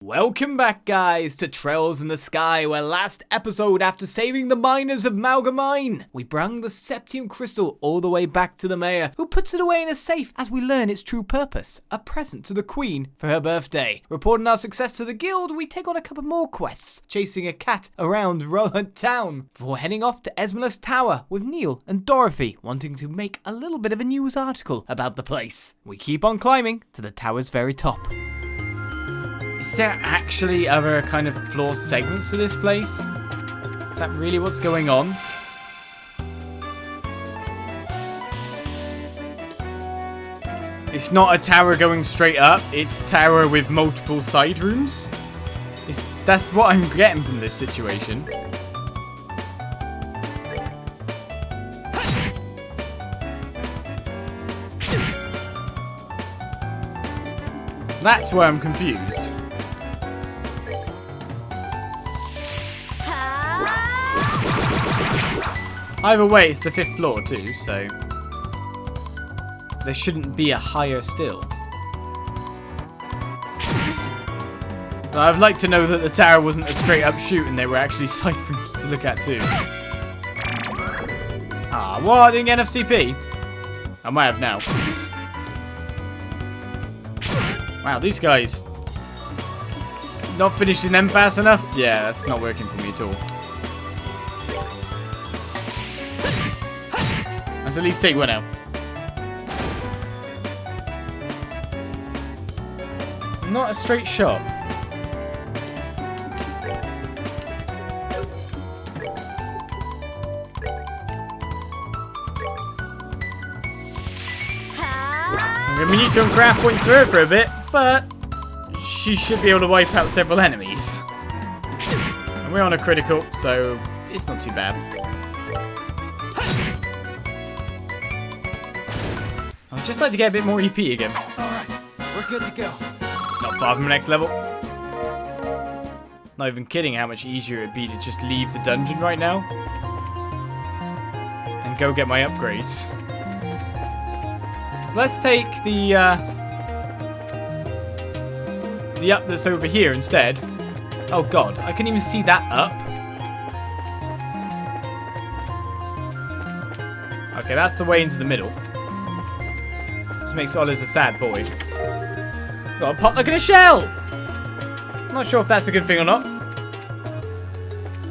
Welcome back, guys, to Trails in the Sky, where last episode, after saving the miners of Malgamine, we brung the Septium Crystal all the way back to the mayor, who puts it away in a safe as we learn its true purpose, a present to the Queen for her birthday. Reporting our success to the guild, we take on a couple more quests, chasing a cat around Rolent town, before heading off to Esmelas Tower with Nial and Dorothy, wanting to make a little bit of a news article about the place. We keep on climbing to the tower's very top. Is there actually other kind of floor segments to this place? Is that really what's going on? It's not a tower going straight up, it's a tower with multiple side rooms? That's what I'm getting from this situation. That's where I'm confused. Either way, it's the 5th floor too, so there shouldn't be a higher still. But I'd like to know that the tower wasn't a straight up shoot and there were actually side rooms to look at too. Ah, what? I didn't get enough CP? I might have now. Wow, these guys not finishing them fast enough? Yeah, that's not working for me at all. Let's at least take one out. Not a straight shot. We need to craft points through her for a bit, but she should be able to wipe out several enemies. And we're on a critical, so it's not too bad. I'd just like to get a bit more EP again. Alright, we're good to go. Not far from the next level. Not even kidding how much easier it'd be to just leave the dungeon right now. And go get my upgrades. So let's take the up that's over here instead. Oh god, I couldn't even see that up. Okay, that's the way into the middle. This makes Oliz a sad boy. Got a pot like in a shell! I'm not sure if that's a good thing or not.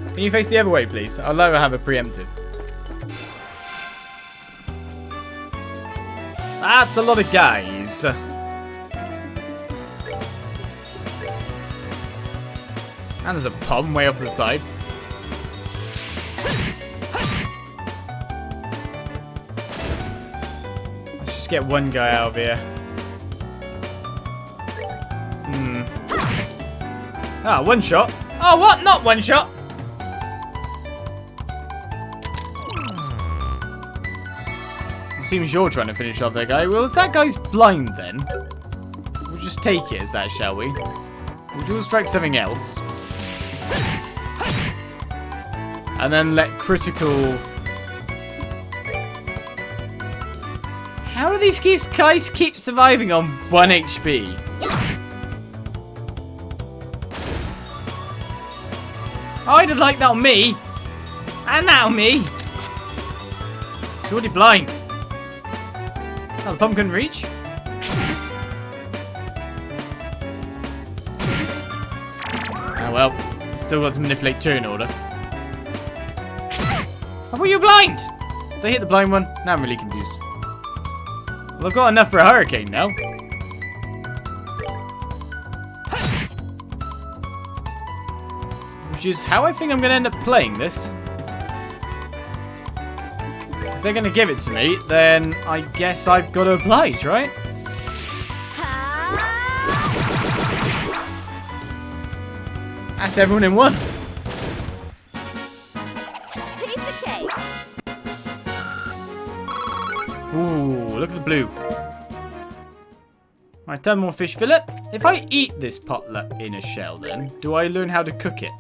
Can you face the other way, please? I'd rather have a preemptive. That's a lot of guys. And there's a pom way off to the side. Let's just get one guy out of here. Ah, one shot. Oh, what? Not one shot. It seems you're trying to finish off that guy. Well, if that guy's blind, then we'll just take it as that, shall we? We'll just strike something else. And then let critical... How do these guys keep surviving on 1 HP? I'd have liked that on me. And that on me. It's already blind. Oh, the pump couldn't reach. Oh well. Still got to manipulate turn order. I thought you were blind! Did I hit the blind one? Now I'm really confused. Well, I've got enough for a hurricane now. Which is how I think I'm going to end up playing this. If they're going to give it to me, then I guess I've got to oblige, right? That's everyone in one. Ooh, look at the blue. Right, turn more fish fillet. If I eat this potluck in a shell, then, do I learn how to cook it?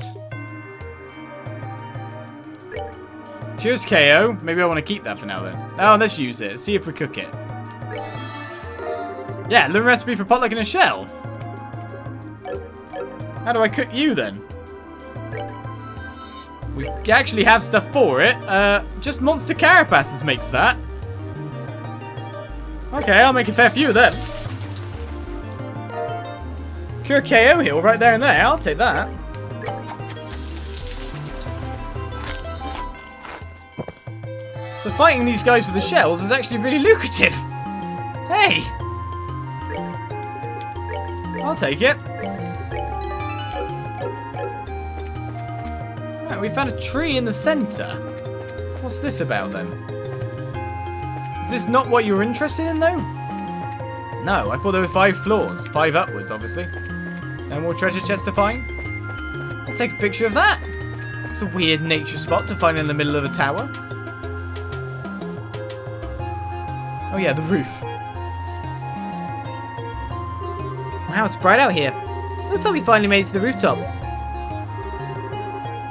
Cheers, KO. Maybe I want to keep that for now, then. Oh, let's use it. See if we cook it. Yeah, learn recipe for potluck in a shell. How do I cook you then? We actually have stuff for it. Just monster carapaces makes that. Okay, I'll make a fair few then. Cure KO heal right there and there. I'll take that. So fighting these guys with the shells is actually really lucrative. Hey! I'll take it. Right, we found a tree in the center. What's this about then? Is this not what you were interested in though? No, I thought there were 5 floors. 5 upwards, obviously. No more treasure chests to find? I'll take a picture of that. It's a weird nature spot to find in the middle of a tower. Oh yeah, the roof. Wow, it's bright out here. Looks like we finally made it to the rooftop.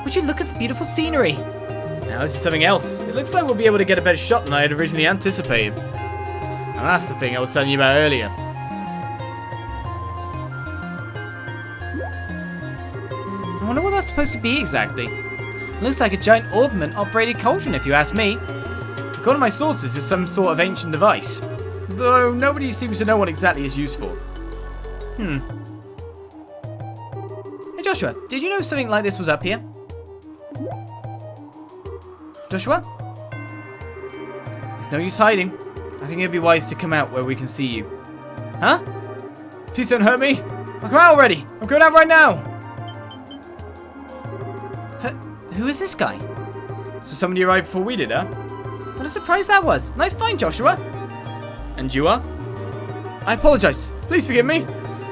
Would you look at the beautiful scenery? Now this is something else. It looks like we'll be able to get a better shot than I had originally anticipated. And that's the thing I was telling you about earlier. I wonder what that's supposed to be exactly. It looks like a giant ornament-operated cauldron if you ask me. According to my sources, it's some sort of ancient device. Though nobody seems to know what exactly it's used for. Hey Joshua, did you know something like this was up here? Joshua? There's no use hiding. I think it'd be wise to come out where we can see you. Huh? Please don't hurt me. I'll come out already. I'm going out right now. Who is this guy? So somebody arrived before we did, huh? What a surprise that was. Nice find, Joshua. And you are? I apologize. Please forgive me.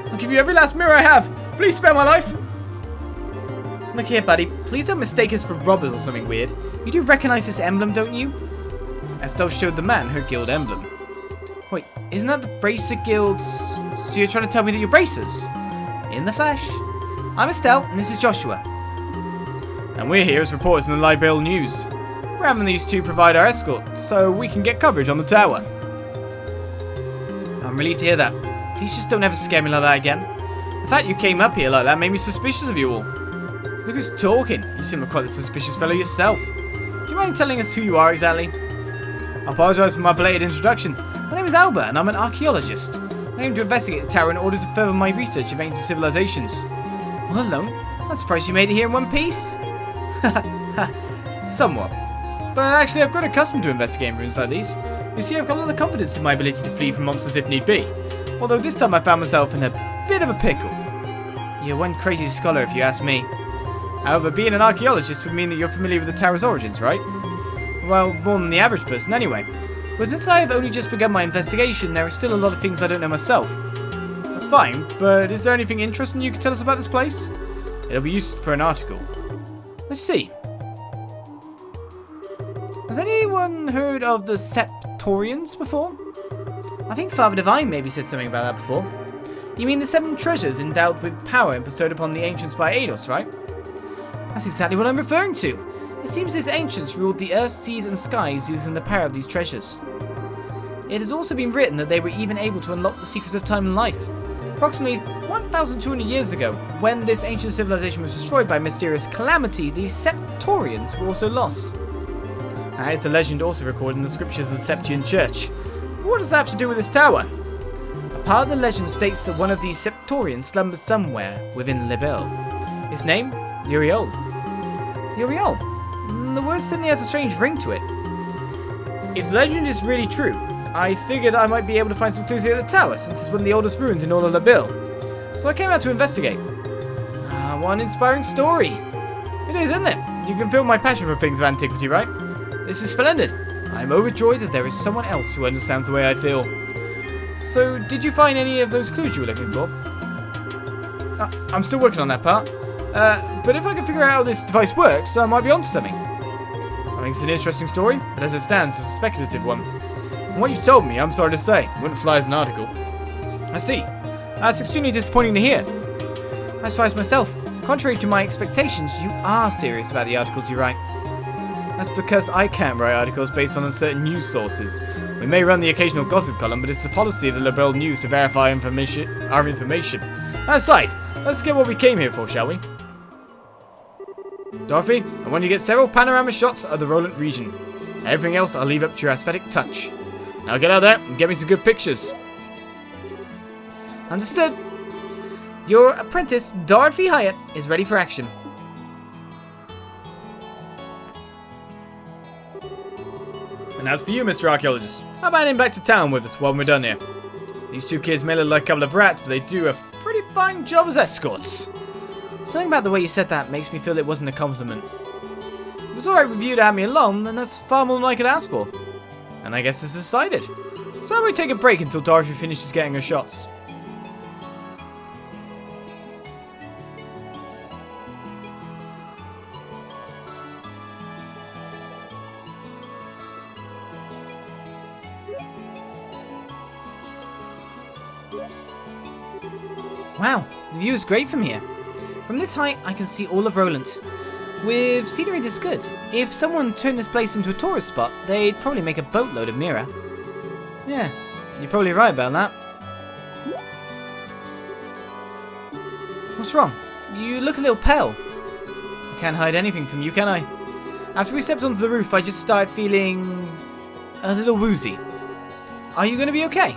I'll give you every last mirror I have. Please spare my life. Look here, buddy. Please don't mistake us for robbers or something weird. You do recognize this emblem, don't you? Estelle showed the man her guild emblem. Wait, isn't that the Bracer Guild's... So you're trying to tell me that you're bracers? In the flesh. I'm Estelle, and this is Joshua. And we're here as reporters in the Libel News. We're having these two provide our escort, so we can get coverage on the tower. I'm relieved to hear that. Please just don't ever scare me like that again. The fact you came up here like that made me suspicious of you all. Look who's talking. You seem like quite a suspicious fellow yourself. Do you mind telling us who you are exactly? I apologise for my belated introduction. My name is Alba, and I'm an archaeologist. I aim to investigate the tower in order to further my research of ancient civilizations. All alone? I'm surprised you made it here in one piece. Somewhat. But actually, I've grown accustomed to investigating ruins like these. You see, I've got a lot of confidence in my ability to flee from monsters if need be. Although this time I found myself in a bit of a pickle. You're one crazy scholar if you ask me. However, being an archaeologist would mean that you're familiar with the tower's origins, right? Well, more than the average person anyway. But since I have only just begun my investigation, there are still a lot of things I don't know myself. That's fine, but is there anything interesting you could tell us about this place? It'll be useful for an article. Let's see. Has anyone heard of the Septorians before? I think Father Divine maybe said something about that before. You mean the 7 treasures endowed with power and bestowed upon the ancients by Eidos, right? That's exactly what I'm referring to. It seems these ancients ruled the earth, seas and skies using the power of these treasures. It has also been written that they were even able to unlock the secrets of time and life. Approximately 1,200 years ago, when this ancient civilization was destroyed by a mysterious calamity, these Septorians were also lost. That is the legend also recorded in the scriptures of the Septian Church. But what does that have to do with this tower? A part of the legend states that one of these Septorians slumbers somewhere within Libel. His name? Uriel. Uriel? The word certainly has a strange ring to it. If the legend is really true, I figured I might be able to find some clues here at the tower, since it's one of the oldest ruins in all of Libel. So I came out to investigate. What an inspiring story. It is, isn't it? You can feel my passion for things of antiquity, right? This is splendid. I'm overjoyed that there is someone else who understands the way I feel. So, did you find any of those clues you were looking for? I'm still working on that part. But if I can figure out how this device works, I might be onto something. I think it's an interesting story, but as it stands, it's a speculative one. From what you've told me, I'm sorry to say, it wouldn't fly as an article. I see. That's extremely disappointing to hear. As far as myself, contrary to my expectations, you are serious about the articles you write. That's because I can't write articles based on uncertain news sources. We may run the occasional gossip column, but it's the policy of the Liberal News to verify our information. That aside, let's get what we came here for, shall we? Dorothy, I want you to get several panorama shots of the Rolent region. Everything else I'll leave up to your aesthetic touch. Now get out there and get me some good pictures. Understood. Your apprentice, Dorothy Hyatt, is ready for action. And as for you, Mr. Archaeologist, how about heading back to town with us while we're done here? These two kids may look like a couple of brats, but they do a pretty fine job as escorts. Something about the way you said that makes me feel it wasn't a compliment. If it was alright with you to have me along, then that's far more than I could ask for. And I guess it's decided. So we take a break until Dorothy finishes getting her shots. Wow, the view is great from here. From this height, I can see all of Rolent. With scenery this good, if someone turned this place into a tourist spot, they'd probably make a boatload of Mira. Yeah, you're probably right about that. What's wrong? You look a little pale. I can't hide anything from you, can I? After we stepped onto the roof, I just started feeling a little woozy. Are you going to be okay?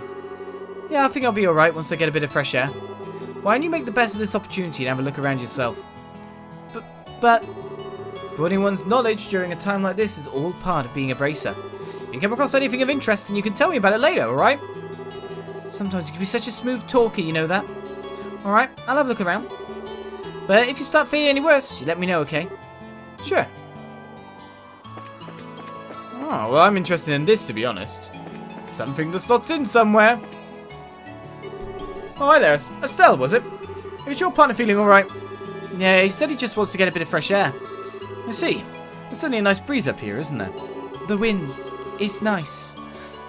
Yeah, I think I'll be alright once I get a bit of fresh air. Why don't you make the best of this opportunity and have a look around yourself? But broadening one's knowledge during a time like this is all part of being a bracer. If you come across anything of interest, then you can tell me about it later, alright? Sometimes you can be such a smooth talker, you know that. Alright, I'll have a look around. But if you start feeling any worse, you let me know, okay? Sure. Oh, well, I'm interested in this, to be honest. Something that slots in somewhere. Oh, hi there. Estelle, was it? Is your partner feeling alright? Yeah, he said he just wants to get a bit of fresh air. I see. There's certainly a nice breeze up here, isn't there? The wind is nice.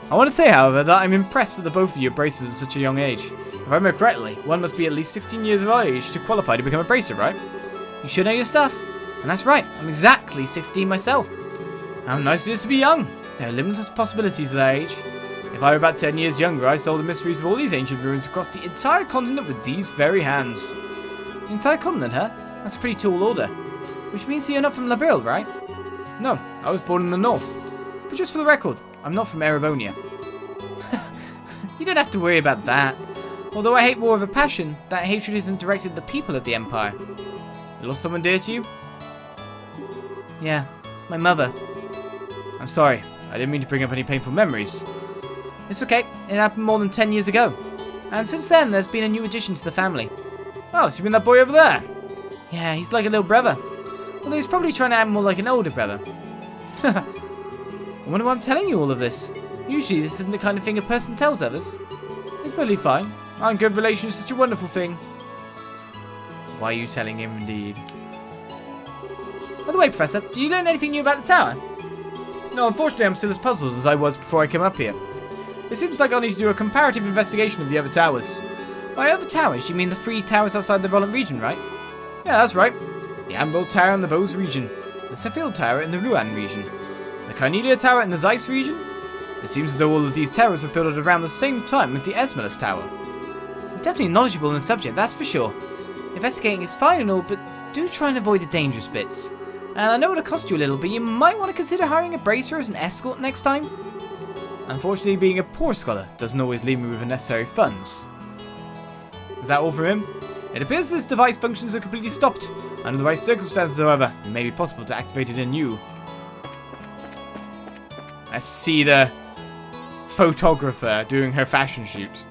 I want to say, however, that I'm impressed that the both of you are bracers at such a young age. If I remember correctly, one must be at least 16 years of age to qualify to become a bracer, right? You should know your stuff. And that's right, I'm exactly 16 myself. How nice it is to be young. There are limitless possibilities at that age. If I were about 10 years younger, I solved the mysteries of all these ancient ruins across the entire continent with these very hands. The entire continent, huh? That's a pretty tall order. Which means that you're not from Labril, right? No, I was born in the north. But just for the record, I'm not from Erebonia. You don't have to worry about that. Although I hate war with a passion, that hatred isn't directed at the people of the Empire. You lost someone dear to you? Yeah, my mother. I'm sorry, I didn't mean to bring up any painful memories. It's okay, it happened more than 10 years ago. And since then, there's been a new addition to the family. Oh, so you mean that boy over there? Yeah, he's like a little brother. Although he's probably trying to act more like an older brother. I wonder why I'm telling you all of this. Usually this isn't the kind of thing a person tells others. It's totally fine. Aren't good relations such a wonderful thing? Why are you telling him indeed? By the way, Professor, did you learn anything new about the tower? No, unfortunately I'm still as puzzled as I was before I came up here. It seems like I'll need to do a comparative investigation of the other towers. By other towers, you mean the 3 towers outside the Rolent region, right? Yeah, that's right. The Amber Tower in the Bose region, the Sefil Tower in the Ruan region, the Carnelia Tower in the Zeiss region. It seems as though all of these towers were built at around the same time as the Esmelas Tower. You're definitely knowledgeable in the subject, that's for sure. Investigating is fine and all, but do try and avoid the dangerous bits. And I know it'll cost you a little, but you might want to consider hiring a bracer as an escort next time. Unfortunately, being a poor scholar doesn't always leave me with the necessary funds. Is that all for him? It appears this device functions are completely stopped. Under the right circumstances, however, it may be possible to activate it anew. Let's see the photographer doing her fashion shoot.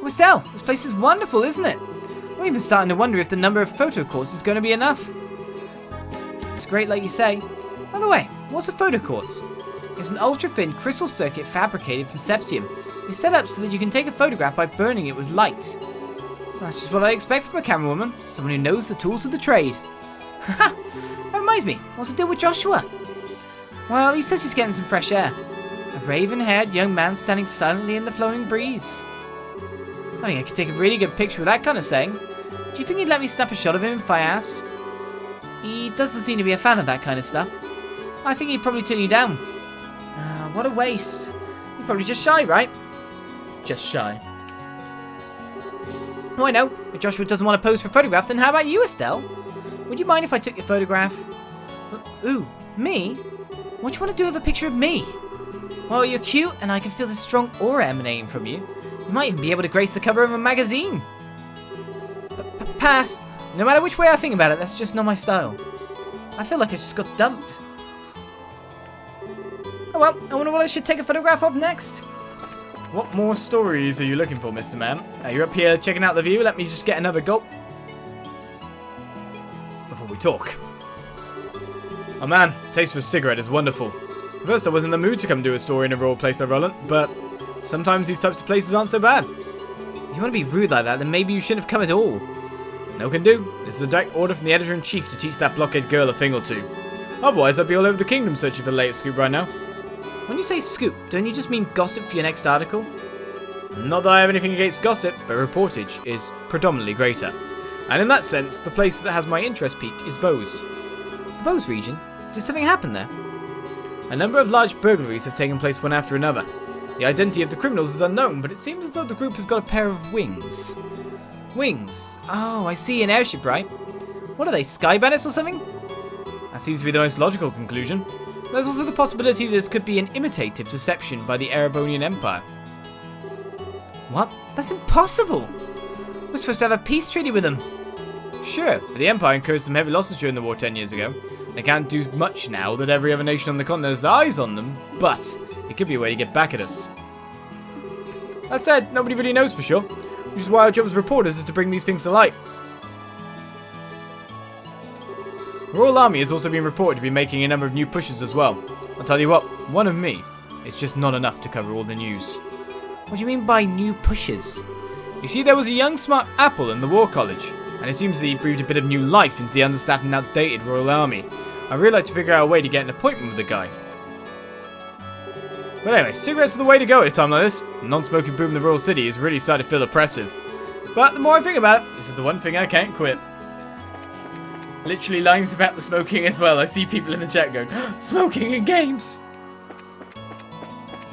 Oh, Estelle, this place is wonderful, isn't it? I'm even starting to wonder if the number of photo courts is going to be enough. It's great, like you say. By the way, what's a photo quartz? It's an ultra-thin crystal circuit fabricated from septium. It's set up so that you can take a photograph by burning it with light. That's just what I expect from a camerawoman. Someone who knows the tools of the trade. Haha! That reminds me, what's the deal with Joshua? Well, he says he's getting some fresh air. A raven-haired young man standing silently in the flowing breeze. I think I could take a really good picture with that kind of saying. Do you think he'd let me snap a shot of him if I asked? He doesn't seem to be a fan of that kind of stuff. I think he'd probably turn you down. What a waste. You're probably just shy, right? Just shy. Oh, I know. If Joshua doesn't want to pose for a photograph, then how about you, Estelle? Would you mind if I took your photograph? Ooh, me? What do you want to do with a picture of me? Well, you're cute, and I can feel the strong aura emanating from you. You might even be able to grace the cover of a magazine. Pass. No matter which way I think about it, that's just not my style. I feel like I just got dumped. Oh well, I wonder what I should take a photograph of next. What more stories are you looking for, Mr. Man? You're up here checking out the view. Let me just get another gulp before we talk. Oh man, taste for a cigarette is wonderful. At first I was in the mood to come do a story in a rural place like Rolent, but sometimes these types of places aren't so bad. If you want to be rude like that, then maybe you shouldn't have come at all. No can do. This is a direct order from the editor-in-chief to teach that blockhead girl a thing or two. Otherwise, I'd be all over the kingdom searching for the latest scoop right now. When you say scoop, don't you just mean gossip for your next article? Not that I have anything against gossip, but reportage is predominantly greater. And in that sense, the place that has my interest peaked is Bose. The Bose region? Did something happen there? A number of large burglaries have taken place one after another. The identity of the criminals is unknown, but it seems as though the group has got a pair of wings. Wings? Oh, I see, an airship, right? What are they, sky bandits or something? That seems to be the most logical conclusion. There's also the possibility this could be an imitative deception by the Erebonian Empire. What? That's impossible! We're supposed to have a peace treaty with them. Sure, but the Empire incurred some heavy losses during the war 10 years ago. They can't do much now that every other nation on the continent has eyes on them, but it could be a way to get back at us. That said, nobody really knows for sure, which is why our job as reporters is to bring these things to light. The Royal Army has also been reported to be making a number of new pushes as well. I'll tell you what, one of me is just not enough to cover all the news. What do you mean by new pushes? You see, there was a young smart apple in the War College, and it seems that he breathed a bit of new life into the understaffed and outdated Royal Army. I'd really like to figure out a way to get an appointment with the guy. But anyway, cigarettes are the way to go at a time like this. The non-smoking boom in the Royal City has really started to feel oppressive. But the more I think about it, this is the one thing I can't quit. Literally lines about the smoking as well. I see people in the chat going, smoking in games!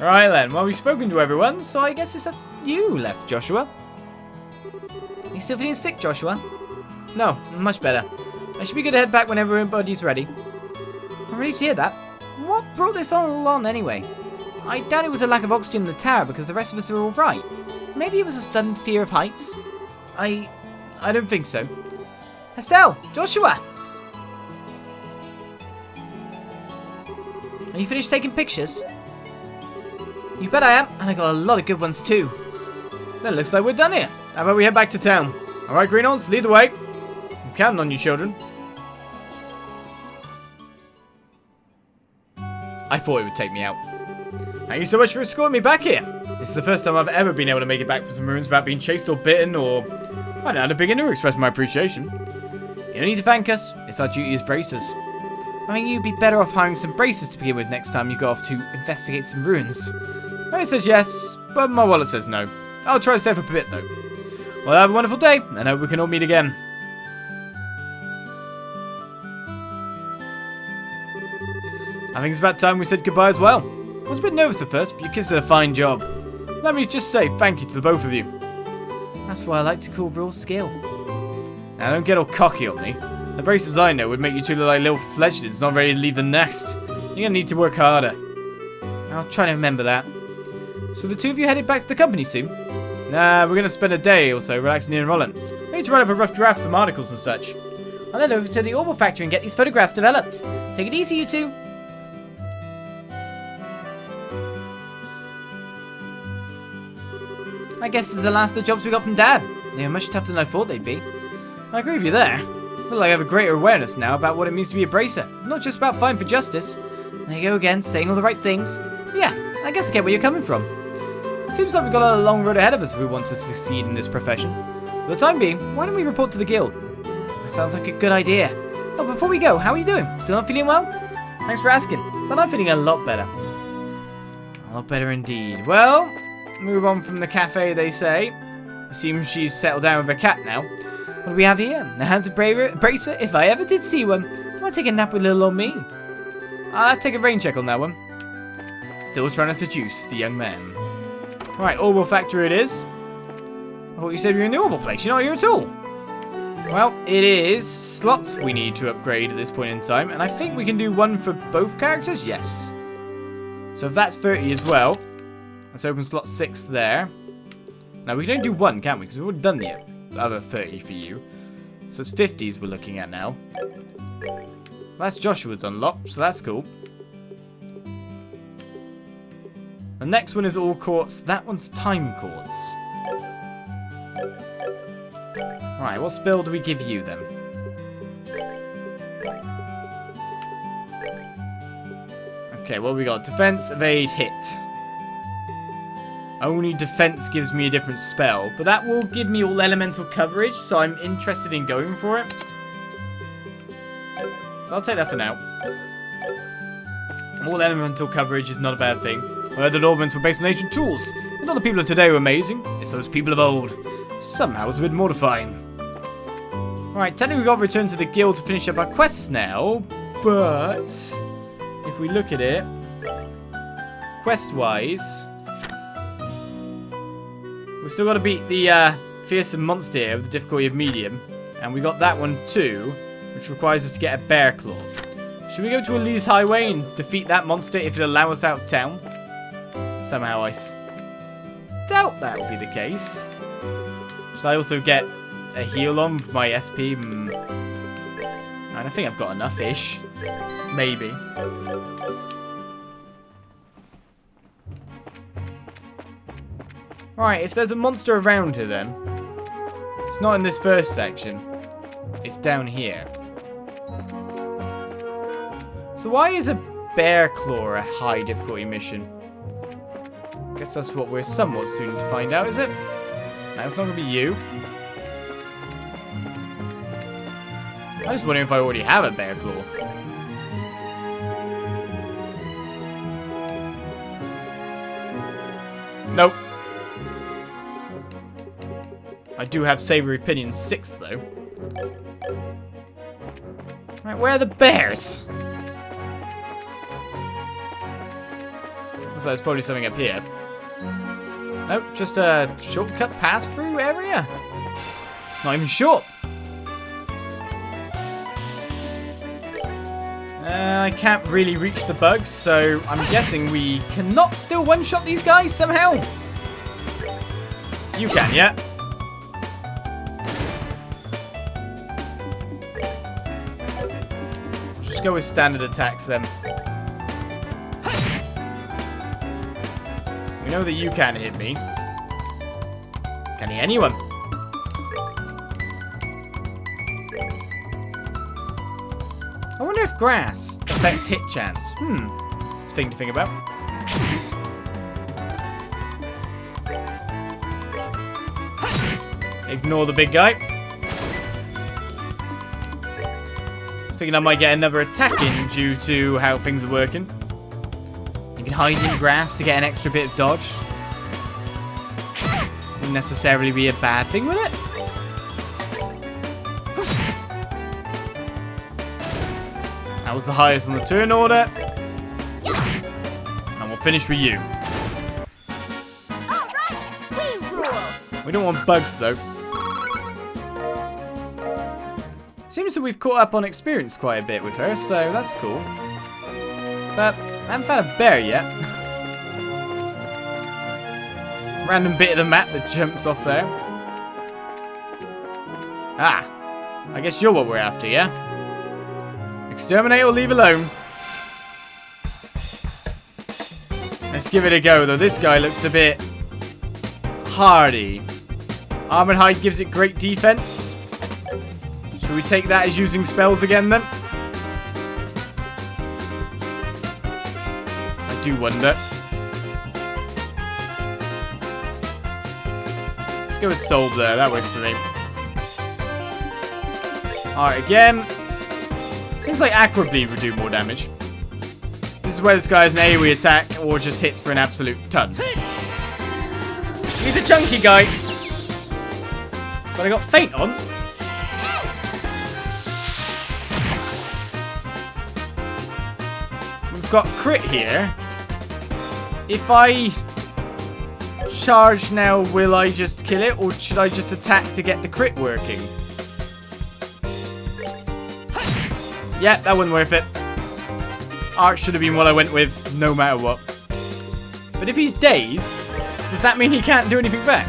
Alright then, well we've spoken to everyone, so I guess it's up to you left, Joshua. Are you still feeling sick, Joshua? No, much better. I should be good to head back whenever everybody's ready. I'm relieved to hear that. What brought this all on anyway? I doubt it was a lack of oxygen in the tower because the rest of us are alright. Maybe it was a sudden fear of heights. I don't think so. Estelle! Joshua! Are you finished taking pictures? You bet I am, and I got a lot of good ones too. Then looks like we're done here. How about we head back to town? Alright, Greenhorns, lead the way. I'm counting on you, children. I thought it would take me out. Thank you so much for escorting me back here. This is the first time I've ever been able to make it back from some ruins without being chased or bitten or... I don't know how to begin to express my appreciation. You don't need to thank us. It's our duty as bracers. I think you'd be better off hiring some bracers to begin with next time you go off to investigate some ruins. It says yes, but my wallet says no. I'll try to save up a bit though. Well, have a wonderful day, and I hope we can all meet again. I think it's about time we said goodbye as well. I was a bit nervous at first, but your kids did a fine job. Let me just say thank you to the both of you. That's what I like to call real skill. Now don't get all cocky on me. The braces I know would make you two look like little fledglings not ready to leave the nest. You're gonna need to work harder. I'll try to remember that. So the two of you headed back to the company soon? Nah, we're gonna spend a day or so relaxing here in Rolent. We need to write up a rough draft of some articles and such. I'll head over to the Orbital factory and get these photographs developed. Take it easy, you two. I guess this is the last of the jobs we got from Dad. They were much tougher than I thought they'd be. I agree with you there. I feel like I have a greater awareness now about what it means to be a bracer. Not just about fighting for justice. There you go again, saying all the right things. But yeah, I guess I get where you're coming from. It seems like we've got a long road ahead of us if we want to succeed in this profession. For the time being, why don't we report to the guild? That sounds like a good idea. Oh, before we go, how are you doing? Still not feeling well? Thanks for asking, but I'm feeling a lot better. A lot better indeed. Well, move on from the cafe, they say. Assume she's settled down with her cat now. What do we have here? The hands of bracer, if I ever did see one. I might take a nap with little old me. Let's take a rain check on that one. Still trying to seduce the young man. Right, Orbital factory it is. thought you said we were in the orbital place. You're not here at all. Well, it is slots we need to upgrade at this point in time. And I think we can do one for both characters. Yes. So if that's 30 as well, let's open slot 6 there. Now we can only do one, can't we? Because we've already done the other 30 for you. So it's 50s we're looking at now. Well, that's Joshua's unlocked, so that's cool. The next one is all quartz. That one's time quartz. Alright, what spell do we give you then? Okay, what we got? Defense, evade, hit. Only defense gives me a different spell, but that will give me all elemental coverage, so I'm interested in going for it. So I'll take that for now. All elemental coverage is not a bad thing. I heard that ornaments were based on ancient tools. It's not the people of today who are amazing, it's those people of old. Somehow it's a bit mortifying. Alright, technically we've got to return to the guild to finish up our quests now, but if we look at it, quest-wise, we've still got to beat the fearsome monster here with the difficulty of medium. And we got that one too, which requires us to get a bear claw. Should we go to Elise Highway and defeat that monster if it allows us out of town? Somehow I doubt that will be the case. Should I also get a heal on with my SP? And I think I've got enough-ish. Maybe. Alright, if there's a monster around here then, it's not in this first section, it's down here. So why is a bear claw a high difficulty mission? Guess that's what we're somewhat soon to find out, is it? No, it's not going to be you. I'm just wondering if I already have a bear claw. Nope. I do have Savory Opinion 6, though. Right, where are the bears? Looks like there's probably something up here. Nope, just a shortcut pass-through area? Not even short. I can't really reach the bugs, so I'm guessing we cannot still one-shot these guys somehow. You can, yeah? Just go with standard attacks then. We know that you can't hit me. Can hit anyone. I wonder if grass affects hit chance. It's a thing to think about. Ignore the big guy. I was thinking I might get another attack in due to how things are working. You can hide in grass to get an extra bit of dodge. Wouldn't necessarily be a bad thing with it. That was the highest on the turn order. And we'll finish with you. We don't want bugs though. Seems that we've caught up on experience quite a bit with her, so that's cool. But I haven't found a bear yet. Random bit of the map that jumps off there. Ah, I guess you're what we're after, yeah? Exterminate or leave alone. Let's give it a go, though. This guy looks a bit hardy. Armored hide gives it great defense. Should we take that as using spells again, then? I do wonder. Let's go with Soul there. That works for me. Alright, again. Seems like Aqua Bleed would do more damage. This is where this guy has an AoE attack or just hits for an absolute ton. He's a chunky guy. But I got Feint on. We've got crit here. If I charge now, will I just kill it, or should I just attack to get the crit working? Yeah, that wasn't worth it. Arch should have been what I went with, no matter what. But if he's dazed, does that mean he can't do anything back?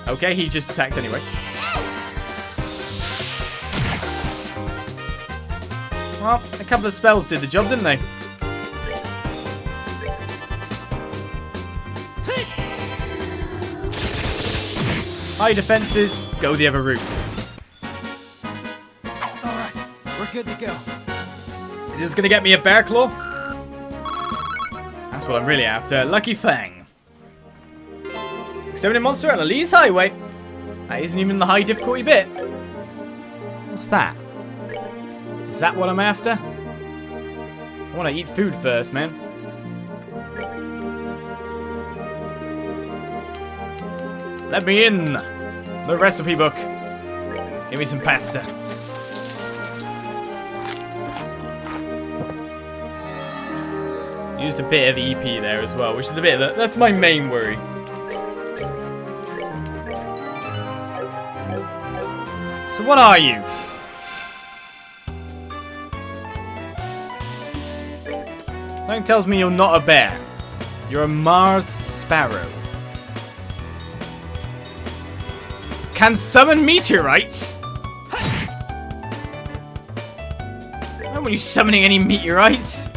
Okay, he just attacked anyway. Well, a couple of spells did the job, didn't they? High defenses, go the other route. Alright, we're good to go. Is this gonna get me a bear claw? That's what I'm really after. Lucky Fang. Exterminating monster on Elise Highway. That isn't even the high difficulty bit. What's that? Is that what I'm after? I want to eat food first, man. Let me in. The recipe book. Give me some pasta. Used a bit of EP there as well, which is a bit of that's my main worry. So what are you? Something tells me you're not a bear. You're a Mars sparrow. Can summon meteorites? I don't want you summoning any meteorites.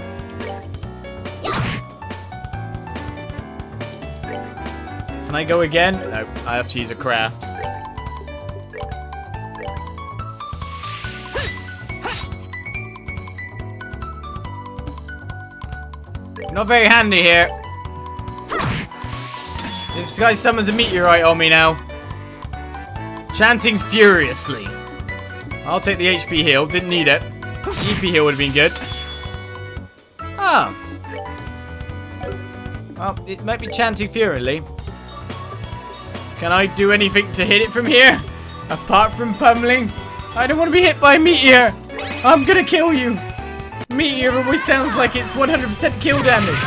Can I go again? No, I have to use a craft. Not very handy here. This guy summons a meteorite on me now. Chanting furiously. I'll take the HP heal. Didn't need it. EP heal would have been good. Ah. Well, it might be chanting furiously. Can I do anything to hit it from here? Apart from pummeling? I don't want to be hit by a meteor. I'm gonna kill you. Meteor always sounds like it's 100% kill damage.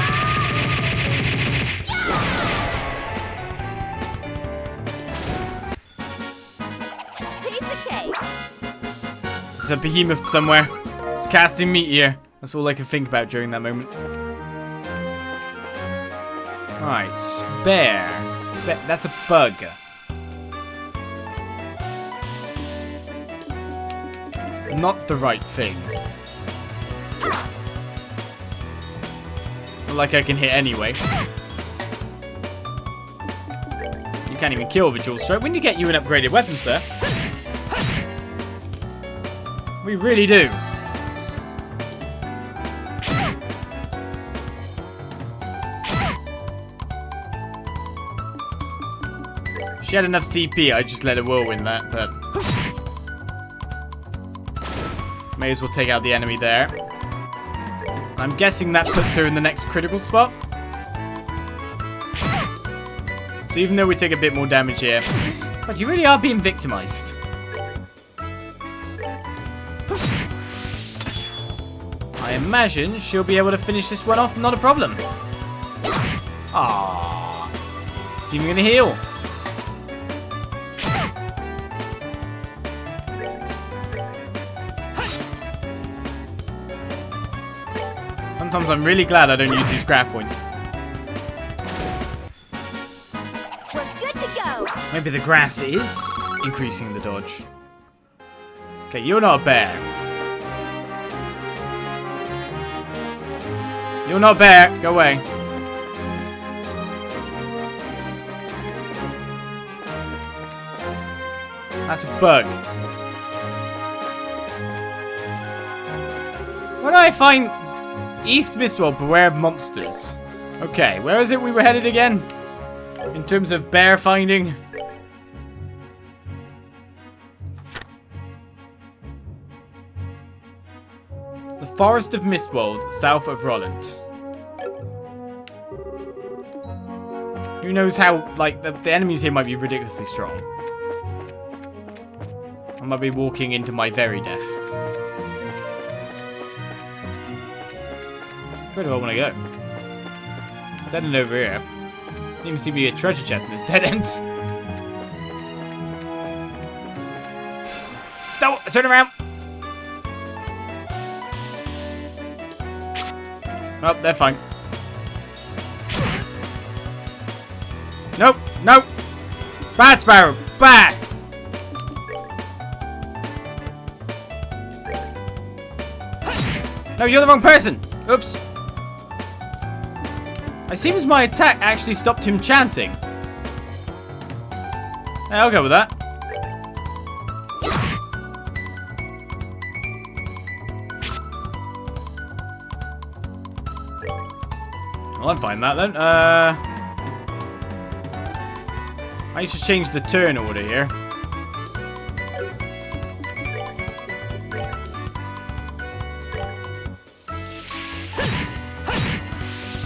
Piece of cake. There's a behemoth somewhere. It's casting meteor. That's all I can think about during that moment. Right, bear. That's a bug. Not the right thing. Not like I can hit anyway. You can't even kill with a dual strike. We need to get you an upgraded weapon, sir. We really do. If she had enough CP, I'd just let her whirlwind that, but may as well take out the enemy there. I'm guessing that puts her in the next critical spot. So even though we take a bit more damage here, but you really are being victimized. I imagine she'll be able to finish this one off, not a problem. Ah, is even gonna heal? Sometimes I'm really glad I don't use these craft points. We're good to go. Maybe the grass is increasing the dodge. Okay, you're not a bear. You're not a bear. Go away. That's a bug. Where do I find East Mistwell? Beware of monsters. Okay, where is it we were headed again? In terms of bear finding. The Forest of Mistwold, south of Rolent. Who knows how, like, the enemies here might be ridiculously strong. I might be walking into my very death. Where do I want to go? Dead and over here. Didn't even seem to be a treasure chest in this dead end. No, turn around. Oh, they're fine. Nope, nope. Bad Sparrow, bad. No, you're the wrong person. Oops. It seems my attack actually stopped him chanting. Hey, I'll go with that. Well, I'm fine with that then. I need to change the turn order here.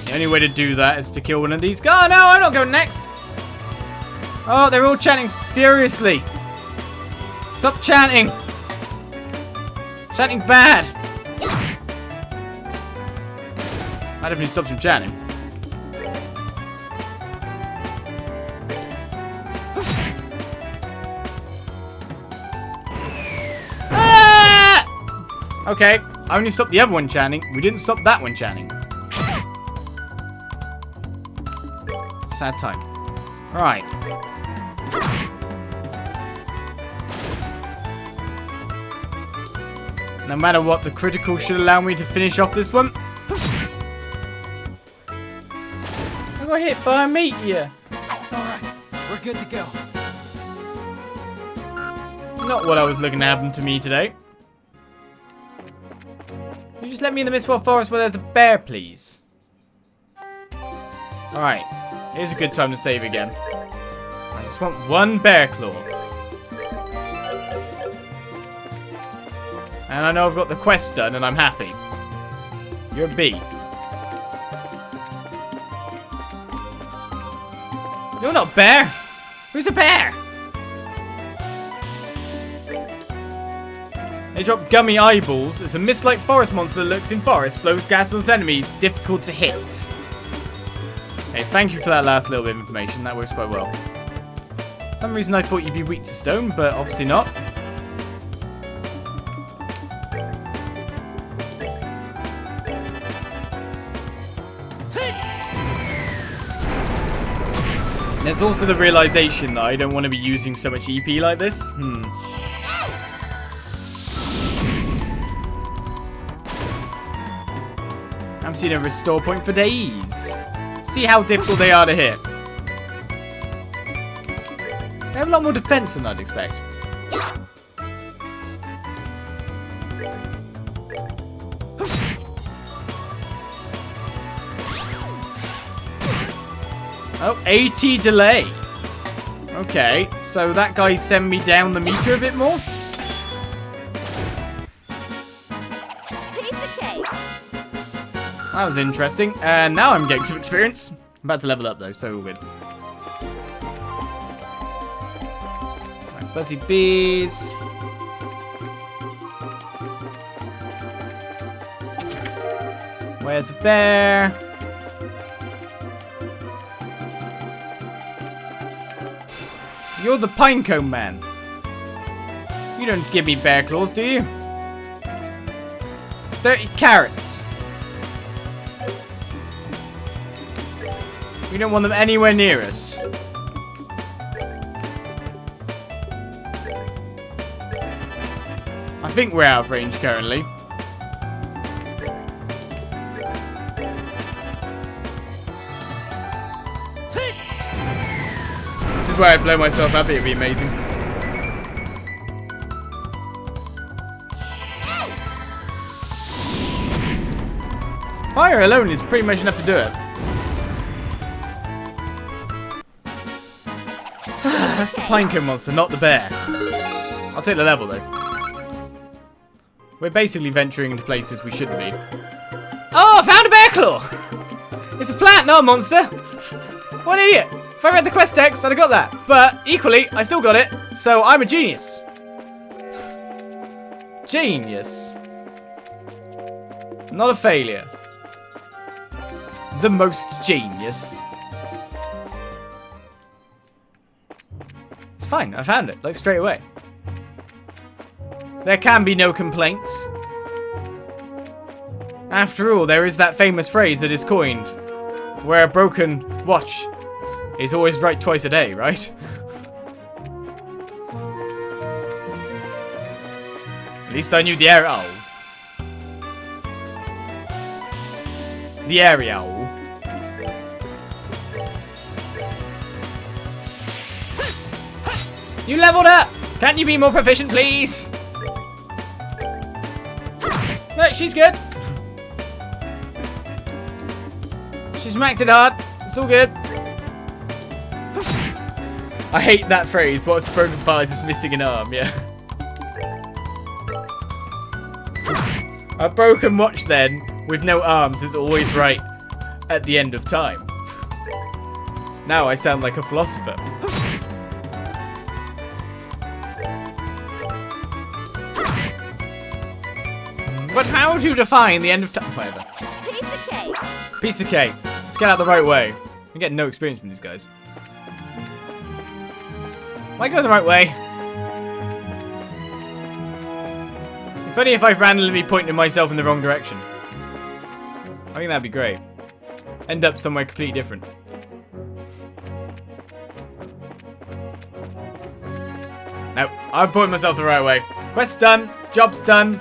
The only way to do that is to kill one of these. Oh no, I'm not going next. Oh, they're all chanting furiously. Stop chanting. Chanting bad. That definitely stops him chanting. Ah! Okay, I only stopped the other one chanting. We didn't stop that one chanting. Sad time. Right. No matter what, the critical should allow me to finish off this one. I got hit by a meteor. Alright, we're good to go. Not what I was looking to happen to me today. Can you just let me in the Mistwell Forest where there's a bear, please? Alright. Here's a good time to save again. I just want one bear claw. And I know I've got the quest done and I'm happy. You're a bee. You're not a bear. Who's a bear? They drop gummy eyeballs. It's a mist-like forest monster that lurks in forest, blows gas on its enemies, difficult to hit. Hey, thank you for that last little bit of information. That works quite well. For some reason I thought you'd be weak to stone, but obviously not. There's also the realization that I don't want to be using so much EP like this. I haven't seen a restore point for days. See how difficult they are to hit. They have a lot more defense than I'd expect. Oh, 80 delay. Okay, so that guy sent me down the meter a bit more. That was interesting. And now I'm getting some experience. I'm about to level up though, so all good. Right, fuzzy bees. Where's the bear? You're the pinecone man. You don't give me bear claws, do you? 30 carrots. We don't want them anywhere near us. I think we're out of range currently. This is where I blow myself up. It'd be amazing. Fire alone is pretty much enough to do it. That's the pinecone monster, not the bear. I'll take the level though. We're basically venturing into places we shouldn't be. Oh, I found a bear claw! It's a plant, not a monster. What an idiot! If I read the quest text, I'd have got that. But equally, I still got it, so I'm a genius. Genius. Not a failure. The most genius. fine. I found it, like, straight away. There can be no complaints. After all, there is that famous phrase that is coined, where a broken watch is always right twice a day, right? At least I knew the area. Oh. The area. You leveled up! Can't you be more proficient, please? No, she's good. She's maxed it hard. It's all good. I hate that phrase. What's broken part is just missing an arm, yeah. A broken watch then, with no arms, is always right at the end of time. Now I sound like a philosopher. But how do you define the end of time? Whatever. Piece of cake. Piece of cake. Let's get out the right way. I'm getting no experience from these guys. Am I going the right way? It's funny if I randomly pointed myself in the wrong direction. I think that'd be great. End up somewhere completely different. No, I'm pointing myself the right way. Quest's done. Job's done.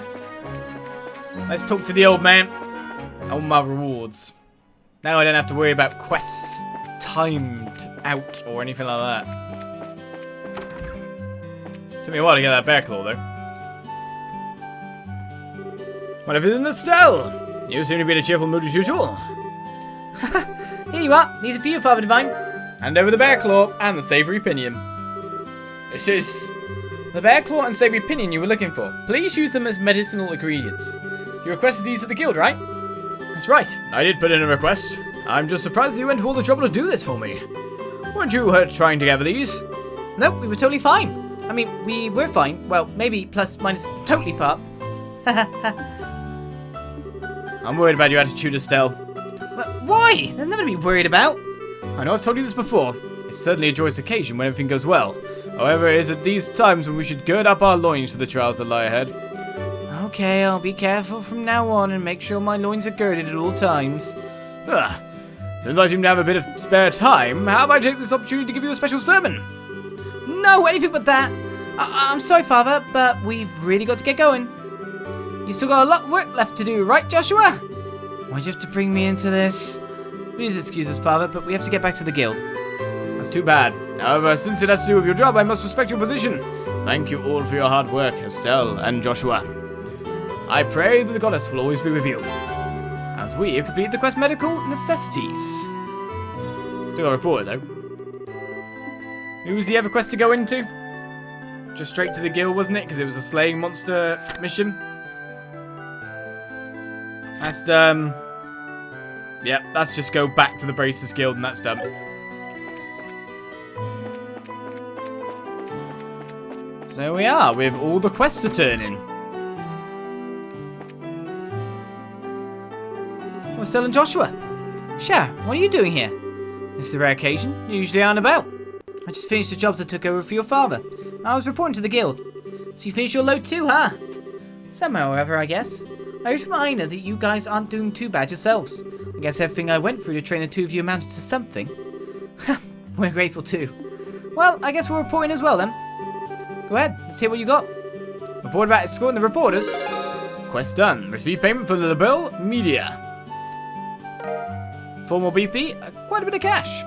Let's talk to the old man. All my rewards. Now I don't have to worry about quests timed out or anything like that. Took me a while to get that bear claw though. What if it's in Estelle? You seem to be in a cheerful mood as usual. Here you are. These are for you, Father Divine. Hand over the bear claw and the savoury pinion. This is the bear claw and savoury pinion you were looking for. Please use them as medicinal ingredients. You requested these at the guild, right? That's right. I did put in a request. I'm just surprised that you went to all the trouble to do this for me. Weren't you trying to gather these? Nope, we were totally fine. I mean, we were fine. Well, maybe plus minus totally part. I'm worried about your attitude, Estelle. But why? There's nothing to be worried about. I know I've told you this before. It's certainly a joyous occasion when everything goes well. However, it is at these times when we should gird up our loins for the trials that lie ahead. Okay, I'll be careful from now on and make sure my loins are girded at all times. Since I seem to have a bit of spare time, how about I take this opportunity to give you a special sermon? No, anything but that. I'm sorry, Father, but we've really got to get going. You still got a lot of work left to do, right, Joshua? Why'd you have to bring me into this? Please excuse us, Father, but we have to get back to the guild. That's too bad. However, since it has to do with your job, I must respect your position. Thank you all for your hard work, Estelle and Joshua. I pray that the goddess will always be with you. As we have completed the quest medical necessities. Still got a reporter though. Who's the other quest to go into? Just straight to the guild, wasn't it? Because it was a slaying monster mission. That's yep, that's just go back to the Bracers Guild and that's done. So here we are with all the quests to turn in. Well, Estelle and Joshua. Sure, what are you doing here? This is a rare occasion. You usually aren't about. I just finished the jobs I took over for your father. I was reporting to the guild. So you finished your load too, huh? Somehow or other, I guess. I was reminded that you guys aren't doing too bad yourselves. I guess everything I went through to train the two of you amounted to something. We're grateful too. Well, I guess we're reporting as well then. Go ahead, let's hear what you got. Report about escorting the reporters. Quest done. Receive payment for the bill. Media. Formal BP. Quite a bit of cash.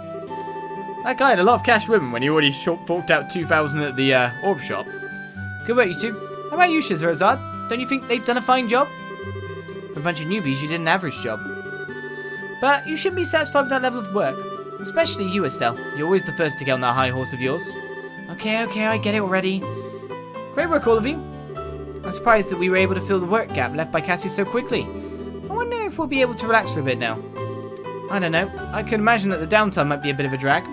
That guy had a lot of cash with him when he already forked out 2,000 at the orb shop. Good work, you two. How about you, Scheherazade? Don't you think they've done a fine job? For a bunch of newbies, you did an average job. But you shouldn't be satisfied with that level of work. Especially you, Estelle. You're always the first to get on that high horse of yours. Okay, I get it already. Great work, all of you. I'm surprised that we were able to fill the work gap left by Cassie so quickly. I wonder if we'll be able to relax for a bit now. I don't know. I can imagine that the downtime might be a bit of a drag.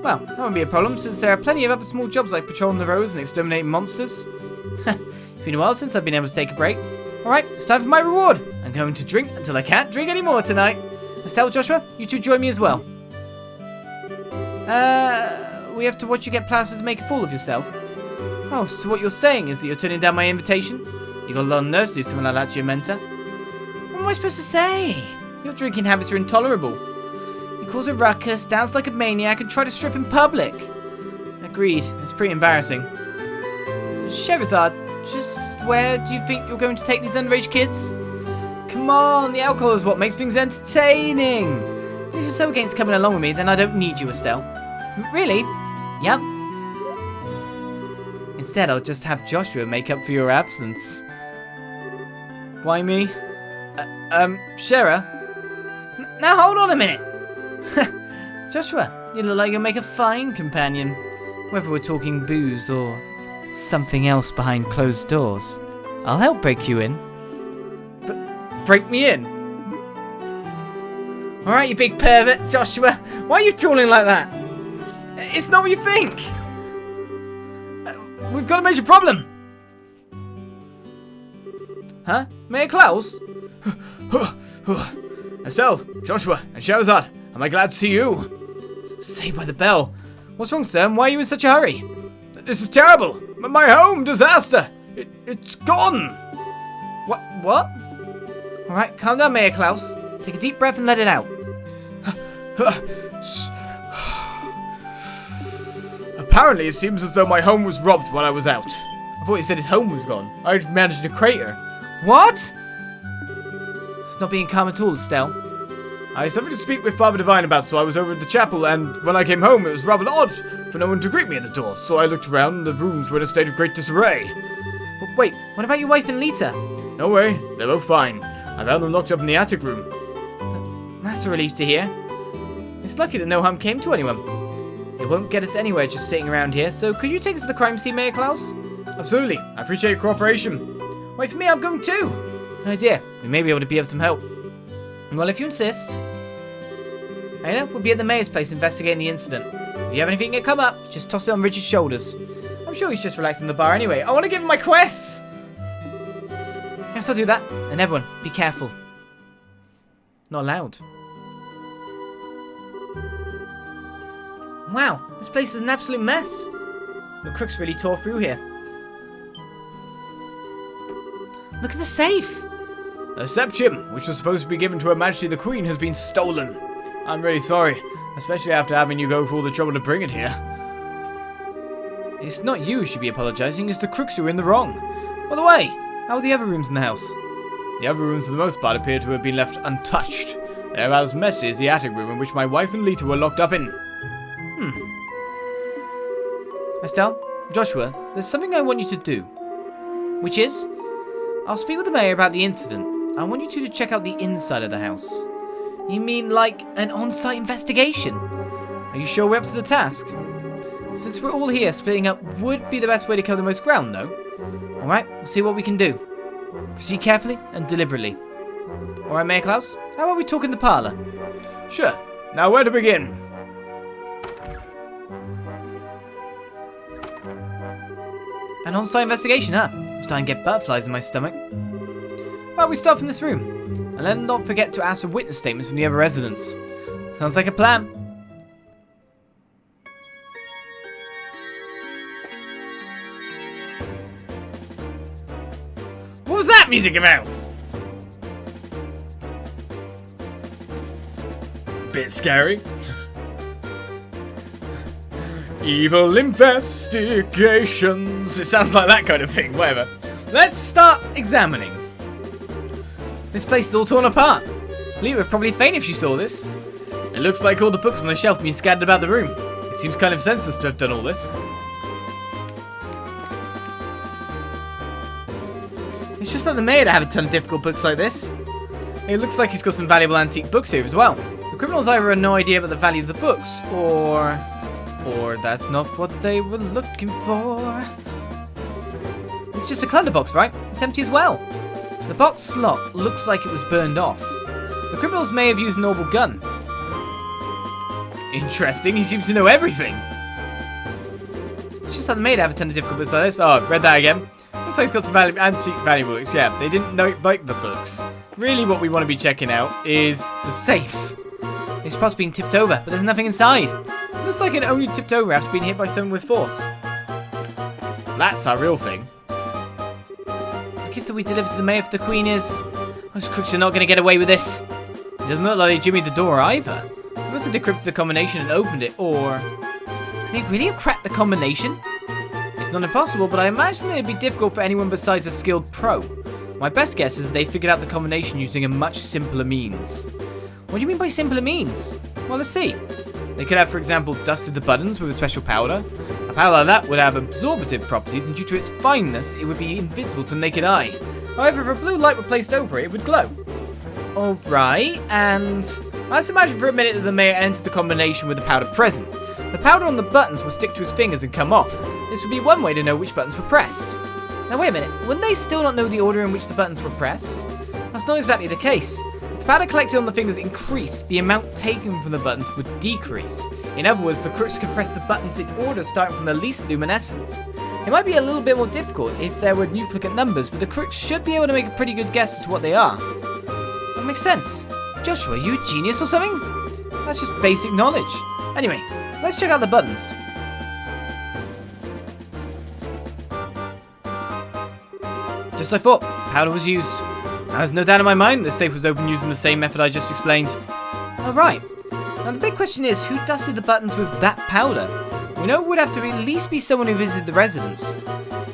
Well, that won't be a problem, since there are plenty of other small jobs like patrolling the roads and exterminating monsters. It's been a while since I've been able to take a break. Alright, it's time for my reward. I'm going to drink until I can't drink anymore tonight. Estelle, Joshua, you two join me as well. we have to watch you get plastered to make a fool of yourself. Oh, so what you're saying is that you're turning down my invitation? You got a lot of nerves to do something like that to your mentor. What am I supposed to say? Your drinking habits are intolerable. You cause a ruckus, dance like a maniac, and try to strip in public. Agreed. It's pretty embarrassing. Scheherazade, just where do you think you're going to take these underage kids? Come on, the alcohol is what makes things entertaining. If you're so against coming along with me, then I don't need you, Estelle. Really? Yep. Instead, I'll just have Joshua make up for your absence. Why me? Shera? Now hold on a minute! Joshua, you look like you'll make a fine companion. Whether we're talking booze or something else behind closed doors. I'll help break you in. Break me in? Alright, you big pervert, Joshua. Why are you drooling like that? It's not what you think. We've got a major problem. Huh? Mayor Klaus? Estelle, Joshua, and Scheherazade, am I glad to see you? Saved by the bell. What's wrong, sir? And why are you in such a hurry? This is terrible. My home, disaster. It's gone. What? Alright, calm down, Mayor Klaus. Take a deep breath and let it out. Apparently, it seems as though my home was robbed while I was out. I thought he said his home was gone. I managed a crater. What? It's not being calm at all, Estelle. I had something to speak with Father Divine about, so I was over at the chapel, and when I came home, it was rather odd for no one to greet me at the door, so I looked around, and the rooms were in a state of great disarray. But wait, what about your wife and Lita? No way, they're both fine. I found them locked up in the attic room. That's a relief to hear. It's lucky that no harm came to anyone. It won't get us anywhere just sitting around here, so could you take us to the crime scene, Mayor Klaus? Absolutely, I appreciate your cooperation. Wait for me, I'm going too. Good idea, we may be able to be of some help. Well, if you insist. We'll be at the mayor's place investigating the incident. If you have anything that come up, just toss it on Richard's shoulders. I'm sure he's just relaxing in the bar anyway. I want to give him my quests! Yes, I'll do that. And everyone, be careful. Not allowed. Wow, this place is an absolute mess. The crooks really tore through here. Look at the safe! The septium, which was supposed to be given to Her Majesty the Queen, has been stolen. I'm really sorry, especially after having you go through all the trouble to bring it here. It's not you who should be apologising, it's the crooks who are in the wrong. By the way, how are the other rooms in the house? The other rooms for the most part appear to have been left untouched. They're about as messy as the attic room in which my wife and Lita were locked up in. Estelle, Joshua, there's something I want you to do. Which is, I'll speak with the mayor about the incident. I want you two to check out the inside of the house. You mean like an on-site investigation? Are you sure we're up to the task? Since we're all here, splitting up would be the best way to cover the most ground, though. Alright, we'll see what we can do. Proceed carefully and deliberately. Alright, Mayor Klaus, how about we talk in the parlour? Sure. Now where to begin? An on-site investigation, huh? I'm starting to get butterflies in my stomach. How about we start from this room? And then not forget to ask for witness statements from the other residents. Sounds like a plan. What was that music about? Bit scary. Evil investigations. It sounds like that kind of thing, whatever. Let's start examining. This place is all torn apart. Lita would probably faint if she saw this. It looks like all the books on the shelf have been scattered about the room. It seems kind of senseless to have done all this. It's just like the mayor to have a ton of difficult books like this. It looks like he's got some valuable antique books here as well. The criminals either had no idea about the value of the books, or that's not what they were looking for. It's just a clutter box, right? It's empty as well. The box lock looks like it was burned off. The criminals may have used a normal gun. Interesting, he seems to know everything. It's just like the maid have a ton of difficult books like this. Oh, read that again. Looks like it's got some antique valuable books. Yeah, they didn't like the books. Really what we want to be checking out is the safe. It's possibly been tipped over, but there's nothing inside. It looks like it only tipped over after being hit by someone with force. That's our real thing. The gift that we delivered to the mayor for the queen is... Those crooks are not going to get away with this. It doesn't look like they jimmied the door either. They must have decrypted the combination and opened it, or... Could they really have cracked the combination? It's not impossible, but I imagine it'd be difficult for anyone besides a skilled pro. My best guess is that they figured out the combination using a much simpler means. What do you mean by simpler means? Well, let's see. They could have, for example, dusted the buttons with a special powder. A powder like that would have absorptive properties, and due to its fineness, it would be invisible to the naked eye. However, if a blue light were placed over it, it would glow. Alright, and let's imagine for a minute that the mayor entered the combination with the powder present. The powder on the buttons would stick to his fingers and come off. This would be one way to know which buttons were pressed. Now wait a minute, wouldn't they still not know the order in which the buttons were pressed? That's not exactly the case. If the powder collected on the fingers increased, the amount taken from the buttons would decrease. In other words, the crooks could press the buttons in order starting from the least luminescent. It might be a little bit more difficult if there were duplicate numbers, but the crooks should be able to make a pretty good guess as to what they are. That makes sense. Joshua, are you a genius or something? That's just basic knowledge. Anyway, let's check out the buttons. Just as I thought, powder was used. Now, there's no doubt in my mind the safe was opened using the same method I just explained. Alright, now the big question is, who dusted the buttons with that powder? We know it would have to at least be someone who visited the residence.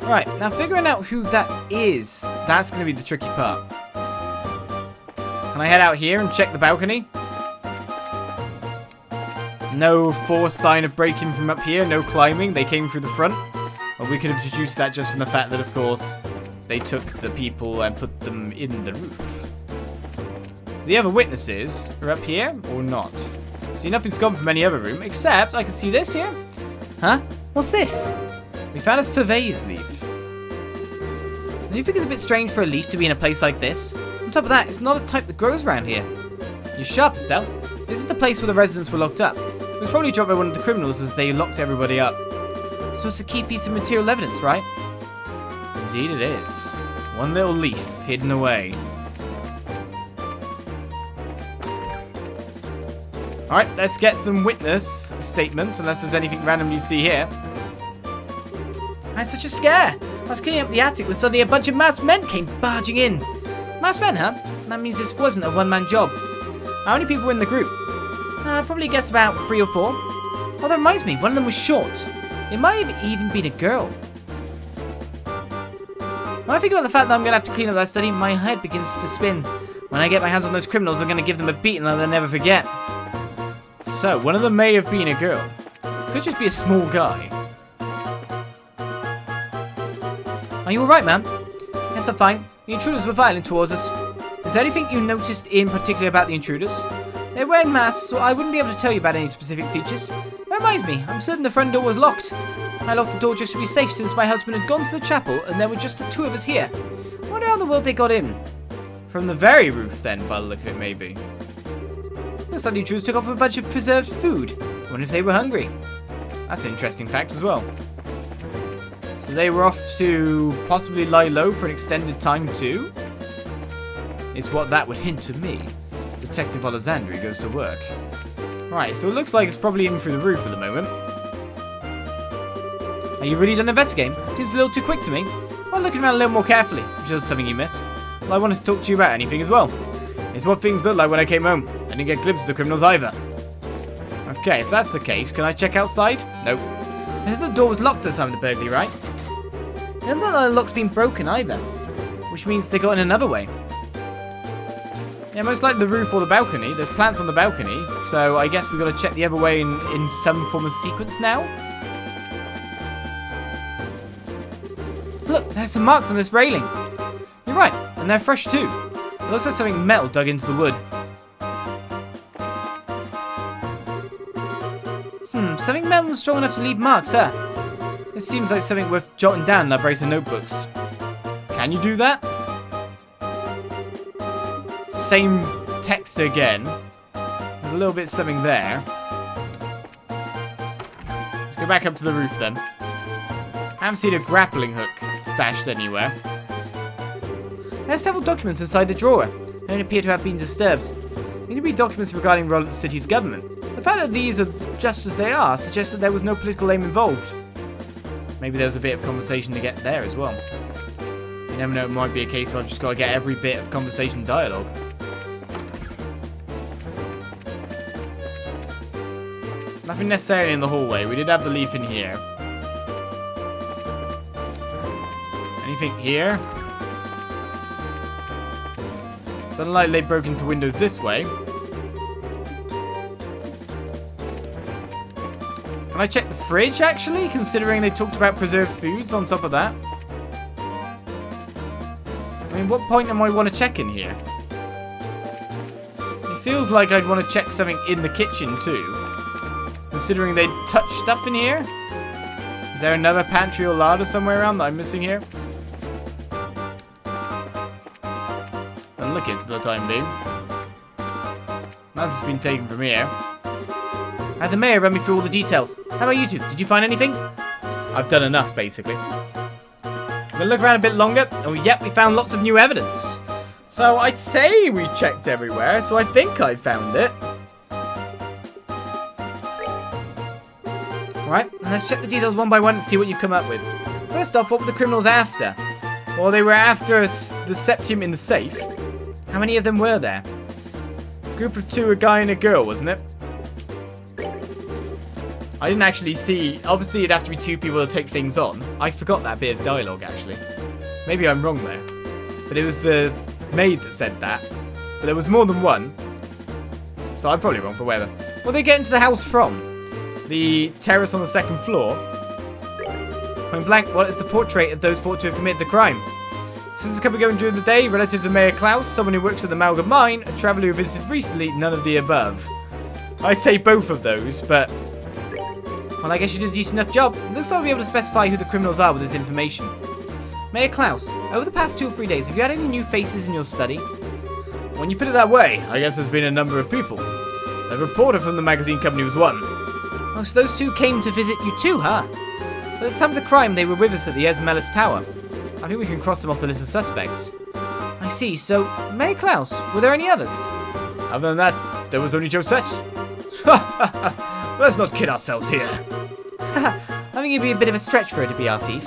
Right, now figuring out who that is, that's going to be the tricky part. Can I head out here and check the balcony? No forced sign of breaking from up here, no climbing, they came through the front. Well, we could have deduced that just from the fact that, of course, they took the people and put them in the roof. So the other witnesses are up here, or not? See, nothing's gone from any other room, except I can see this here. Huh? What's this? We found a surveyor's leaf. Do you think it's a bit strange for a leaf to be in a place like this? On top of that, it's not a type that grows around here. You're sharp, Estelle. This is the place where the residents were locked up. It was probably dropped by one of the criminals as they locked everybody up. So it's a key piece of material evidence, right? Indeed it is. One little leaf hidden away. Alright, let's get some witness statements, unless there's anything random you see here. I had such a scare. I was cleaning up the attic when suddenly a bunch of masked men came barging in. Masked men, huh? That means this wasn't a one-man job. How many people were in the group? I'd probably guess about 3 or 4. Oh, that reminds me, one of them was short. It might have even been a girl. When I think about the fact that I'm going to have to clean up that study, my head begins to spin. When I get my hands on those criminals, I'm going to give them a beating that they'll never forget. So, one of them may have been a girl. Could just be a small guy. Are you alright, ma'am? Yes, I'm fine. The intruders were violent towards us. Is there anything you noticed in particular about the intruders? They're wearing masks, so I wouldn't be able to tell you about any specific features. That reminds me, I'm certain the front door was locked. I locked the door just to be safe since my husband had gone to the chapel and there were just the 2 of us here. I wonder how in the world they got in. From the very roof then, by the look of it, maybe. Looks like the intruders took off a bunch of preserved food. I wonder if they were hungry. That's an interesting fact as well. So they were off to possibly lie low for an extended time too? Is what that would hint to me. Detective Olizandri goes to work. Right, so it looks like it's probably in through the roof at the moment. Are you really done investigating? Seems a little too quick to me. Well, looking around a little more carefully, which is something you missed. Well, I wanted to talk to you about anything as well. It's what things looked like when I came home. I didn't get a glimpse of the criminals either. Okay, if that's the case, can I check outside? Nope. This the door was locked at the time of the burglary, right? It doesn't look like the lock's been broken either. Which means they got in another way. Yeah, most likely the roof or the balcony. There's plants on the balcony, so I guess we've got to check the other way in some form of sequence now. Look, there's some marks on this railing. You're right, and they're fresh too. It looks like something metal dug into the wood. Something metal and strong enough to leave marks, huh? This seems like something worth jotting down in our brace of notebooks. Can you do that? Same text again. There's a little bit of something there. Let's go back up to the roof then. I haven't seen a grappling hook stashed anywhere. There are several documents inside the drawer. They don't appear to have been disturbed. They need to be documents regarding Rolent City's government. But fact that these are just as they are suggests that there was no political aim involved. Maybe there was a bit of conversation to get there as well. You never know, it might be a case of I've just got to get every bit of conversation dialogue. Nothing necessarily in the hallway. We did have the leaf in here. Anything here? It's unlikely they broke into windows this way. Can I check the fridge, actually? Considering they talked about preserved foods on top of that. I mean, what point am I want to check in here? It feels like I'd want to check something in the kitchen, too. Considering they touch stuff in here. Is there another pantry or larder somewhere around that I'm missing here? Don't look into the time being. That's just been taken from here. Had the mayor run me through all the details. How about you two? Did you find anything? I've done enough, basically. I'm gonna look around a bit longer. Oh, yep, we found lots of new evidence. So I'd say we checked everywhere, so I think I found it. Alright, let's check the details one by one and see what you've come up with. First off, what were the criminals after? Well, they were after the septium in the safe. How many of them were there? A group of two, a guy and a girl, wasn't it? I didn't actually see. Obviously, it'd have to be two people to take things on. I forgot that bit of dialogue, actually. Maybe I'm wrong there. But it was the maid that said that. But there was more than one. So I'm probably wrong, but whatever. Where they get into the house from? The terrace on the second floor. Point blank, what is the portrait of those thought to have committed the crime? Since coming going during the day, relatives to Mayor Klaus, someone who works at the Amalgam Mine, a traveller who visited recently, none of the above. I say both of those, but... well, I guess you did a decent enough job. It looks like we'll be able to specify who the criminals are with this information. Mayor Klaus, over the past 2 or 3 days, have you had any new faces in your study? When you put it that way, I guess there's been a number of people. A reporter from the magazine company was one. Oh, so those two came to visit you too, huh? At the time of the crime, they were with us at the Esmelas Tower. I think we can cross them off the list of suspects. I see, so, Mayor Klaus, were there any others? Other than that, there was only Josette. Let's not kid ourselves here. I think it'd be a bit of a stretch for her to be our thief.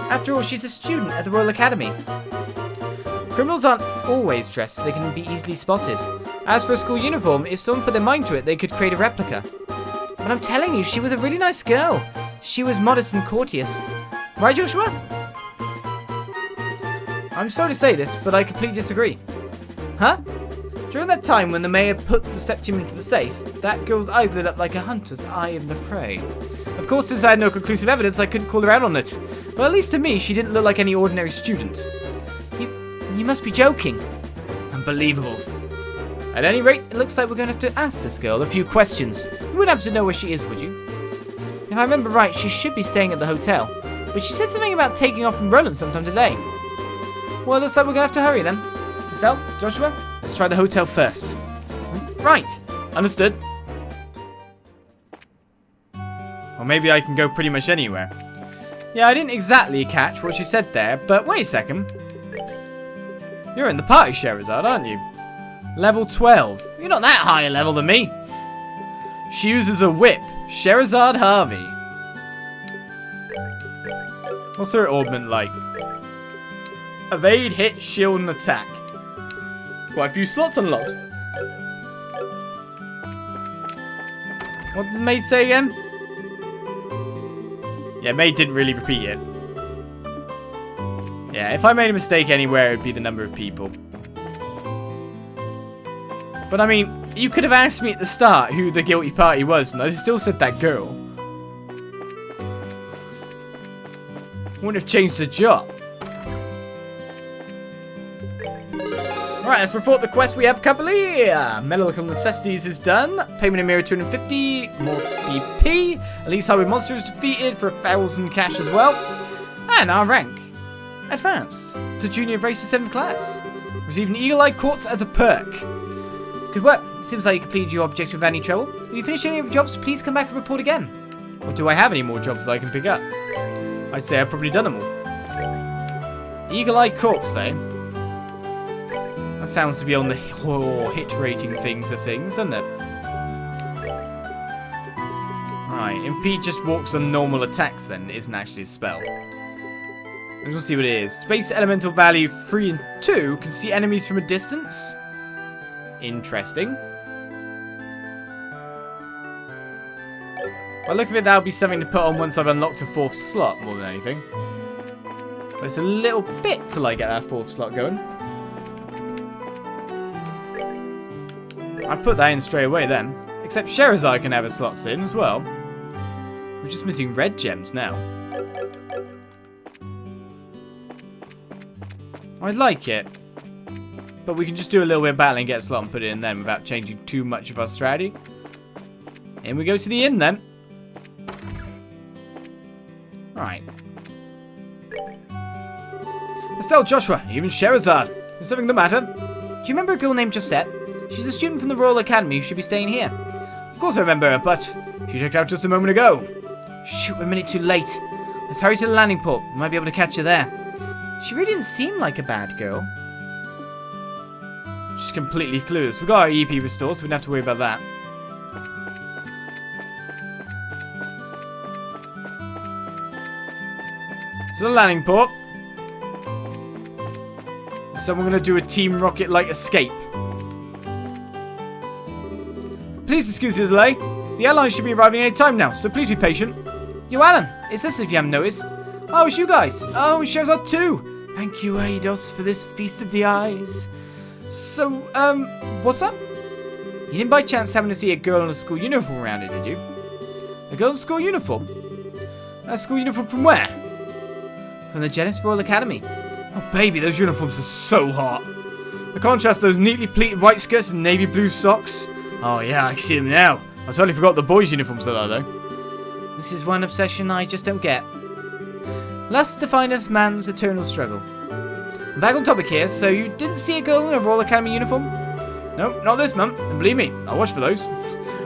After all, she's a student at the Royal Academy. Criminals aren't always dressed so they can be easily spotted. As for a school uniform, if someone put their mind to it, they could create a replica. But I'm telling you, she was a really nice girl. She was modest and courteous. Right, Joshua? I'm sorry to say this, but I completely disagree. Huh? During that time when the mayor put the septium into the safe, that girl's eyes lit up like a hunter's eye in the prey. Of course, since I had no conclusive evidence, I couldn't call her out on it. But at least to me, she didn't look like any ordinary student. You must be joking. Unbelievable. At any rate, it looks like we're going to have to ask this girl a few questions. You wouldn't happen to know where she is, would you? If I remember right, she should be staying at the hotel. But she said something about taking off from Rolent sometime today. Well, it looks like we're going to have to hurry then. Estelle, Joshua, let's try the hotel first. Right. Understood. Or maybe I can go pretty much anywhere. Yeah, I didn't exactly catch what she said there, but wait a second. You're in the party, Sherazade, aren't you? Level 12. You're not that high a level than me. She uses a whip. Sherazade Harvey. What's her augment like? Evade, hit, shield, and attack. Quite a few slots unlocked. What did the maid say again? Yeah, maid didn't really repeat it. Yeah, if I made a mistake anywhere, it would be the number of people. But I mean, you could have asked me at the start who the guilty party was, and I still said that girl. Wouldn't have changed the job. Alright, let's report the quest we have complete. Medical necessities is done. Payment in mirror 250. More BP. Elite highway monsters defeated for 1,000 cash as well. And our rank. Advanced to junior bracer 7th class. Receive an eagle-eye quartz as a perk. Good work. Seems like you completed your objective without any trouble. If you finish any of your jobs, please come back and report again. Or do I have any more jobs that I can pick up? I'd say I've probably done them all. Eagle-eye corpse, eh? That sounds to be on the hit rating things of things, doesn't it? Alright, impede just walks on normal attacks then. It isn't actually a spell. Let's just see what it is. Space elemental value 3 and 2 can see enemies from a distance. Interesting. By the look of it, that would be something to put on once I've unlocked a 4th slot more than anything. But it's a little bit till I get that 4th slot going. I put that in straight away then. Except Sherazade can have her slots in as well. We're just missing red gems now. I like it. But we can just do a little bit of battle and get a slot and put it in then without changing too much of our strategy. And we go to the inn then. Alright. Estelle Joshua, even Sherazade. Is something the matter? Do you remember a girl named Josette? She's a student from the Royal Academy who should be staying here. Of course I remember her, but she checked out just a moment ago. Shoot, we're a minute too late. Let's hurry to the landing port. We might be able to catch her there. She really didn't seem like a bad girl. She's completely clueless. We got our EP restored, so we don't have to worry about that. So the landing port. So we're going to do a Team Rocket-like escape. Please excuse the delay. The airline should be arriving any time now, so please be patient. Yo, Alan, it's us if you haven't noticed. Oh, it's you guys. Oh, it shows up too. Thank you, Eidos, for this feast of the eyes. So, what's up? You didn't by chance happen to see a girl in a school uniform around here, did you? A girl in a school uniform? A school uniform from where? From the Genis Royal Academy. Oh, baby, those uniforms are so hot. The contrast, those neatly pleated white skirts and navy blue socks. Oh, yeah, I see them now. I totally forgot the boys' uniforms are there, though. This is one obsession I just don't get. Lust defineth man's eternal struggle. I'm back on topic here, so you didn't see a girl in a Royal Academy uniform? No, not this month, and believe me, I'll watch for those.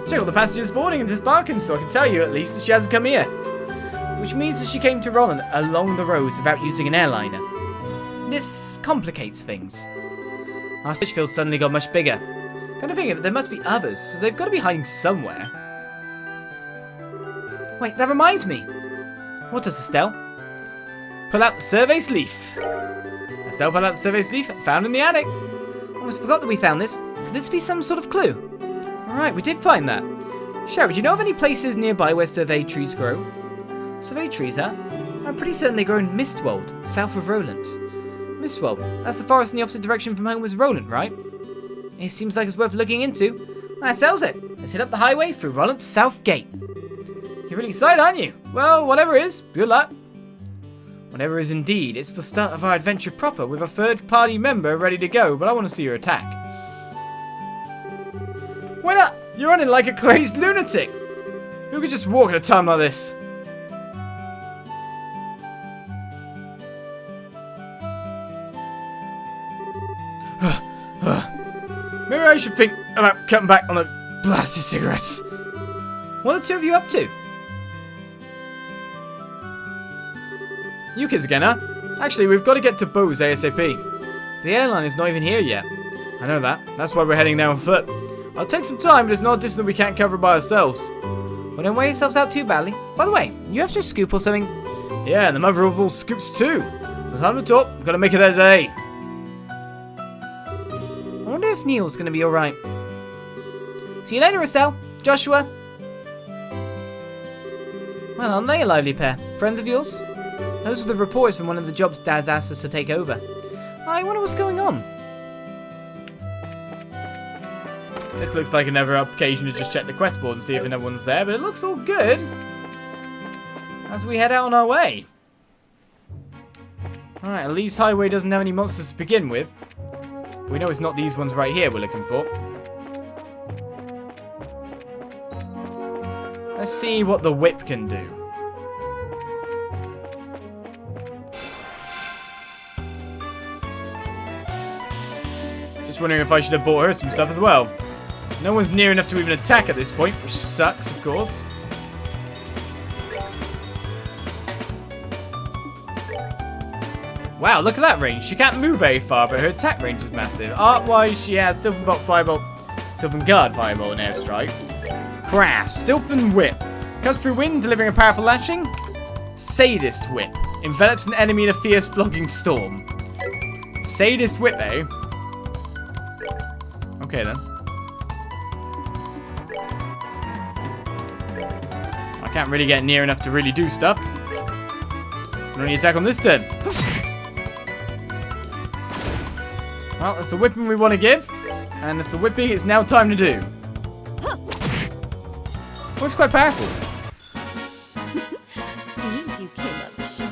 Check all the passengers boarding and disembarking, so I can tell you at least that she hasn't come here. Which means that she came to Rolent along the roads without using an airliner. This complicates things. Our search field suddenly got much bigger. Kind of thinking there must be others, so they've got to be hiding somewhere. Wait, that reminds me. What does Estelle? Pull out the survey's leaf. Estelle pulled out the survey's leaf found in the attic. Almost forgot that we found this. Could this be some sort of clue? Alright, we did find that. Sherry, do you know of any places nearby where survey trees grow? Survey trees, huh? I'm pretty certain they grow in Mistwold, south of Rolent. Mistwold, that's the forest in the opposite direction from home as Rolent, right? It seems like it's worth looking into. That settles it. Let's hit up the highway through Rolent's South Gate. You're really excited, aren't you? Well, whatever it is, good luck. Whatever is indeed, it's the start of our adventure proper with a third-party member ready to go, but I want to see your attack. Why not? You're running like a crazed lunatic. Who could just walk at a time like this? Maybe I should think about cutting back on the blasted cigarettes. What are the two of you up to? You kids again, huh? Actually, we've got to get to Bose ASAP. The airline is not even here yet. I know that. That's why we're heading there on foot. I'll take some time, but it's not a distance we can't cover by ourselves. Well, don't wear yourselves out too badly. By the way, you have to scoop or something? Yeah, and the mother of all scoops too. No time to talk. We've got to make it there today. I wonder if Neil's going to be alright. See you later, Estelle. Joshua. Well, aren't they a lively pair? Friends of yours? Those are the reports from one of the jobs Dad's asked us to take over. I wonder what's going on. This looks like another occasion to just check the quest board and see if another one's there, but it looks all good. As we head out on our way. Alright, at least Highway doesn't have any monsters to begin with. We know it's not these ones right here we're looking for. Let's see what the whip can do. Just wondering if I should have bought her some stuff as well. No one's near enough to even attack at this point, which sucks, of course. Wow, look at that range. She can't move very far, but her attack range is massive. Art-wise, she has Sylphan Guard Firebolt, and Airstrike. Crash, Sylphan Whip. Cuts through wind, delivering a powerful lashing. Sadist whip. Envelops an enemy in a fierce flogging storm. Sadist whip, eh? Okay then. I can't really get near enough to really do stuff. Only attack on this turn. Well, that's the whipping we want to give. And it's the whipping it's now time to do. Oh, it's quite powerful. Seems you came up short.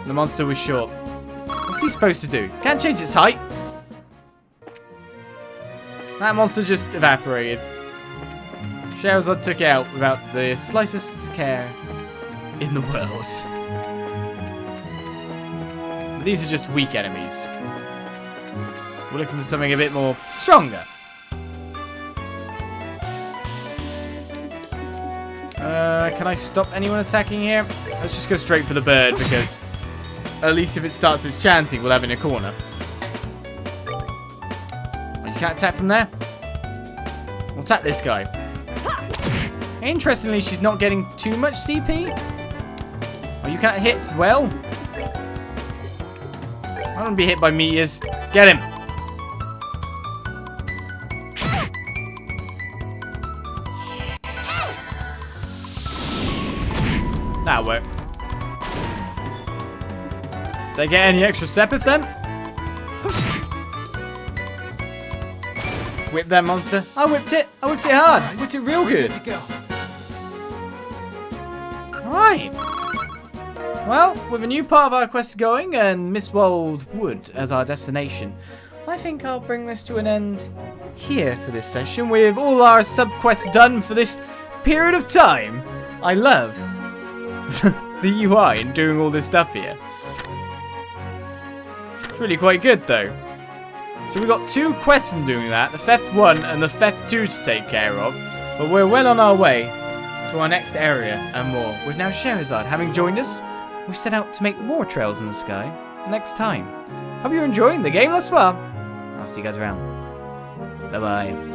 The monster was short. What's he supposed to do? Can't change its height. That monster just evaporated. Charizard took it out without the slightest care in the world. But these are just weak enemies. We're looking for something a bit more stronger. Can I stop anyone attacking here? Let's just go straight for the bird, because at least if it starts its chanting, we'll have it in a corner. Oh, you can't attack from there? We'll attack this guy. Interestingly, she's not getting too much CP. Oh, you can't hit as well? I don't want to be hit by meteors. Get him! That'll work. Did I get any extra Sepith then? Whip that monster. I whipped it. I whipped it hard. I whipped it real good. Alright. Well, with a new part of our quest going and Mistwold Wood as our destination, I think I'll bring this to an end here for this session with all our sub-quests done for this period of time. I love the UI and doing all this stuff here. It's really quite good though. So we got 2 quests from doing that, the Theft 1 and the Theft 2 to take care of, but we're well on our way to our next area and more. With now Charizard having joined us, we set out to make more trails in the sky next time. Hope you're enjoying the game thus far. I'll see you guys around. Bye bye.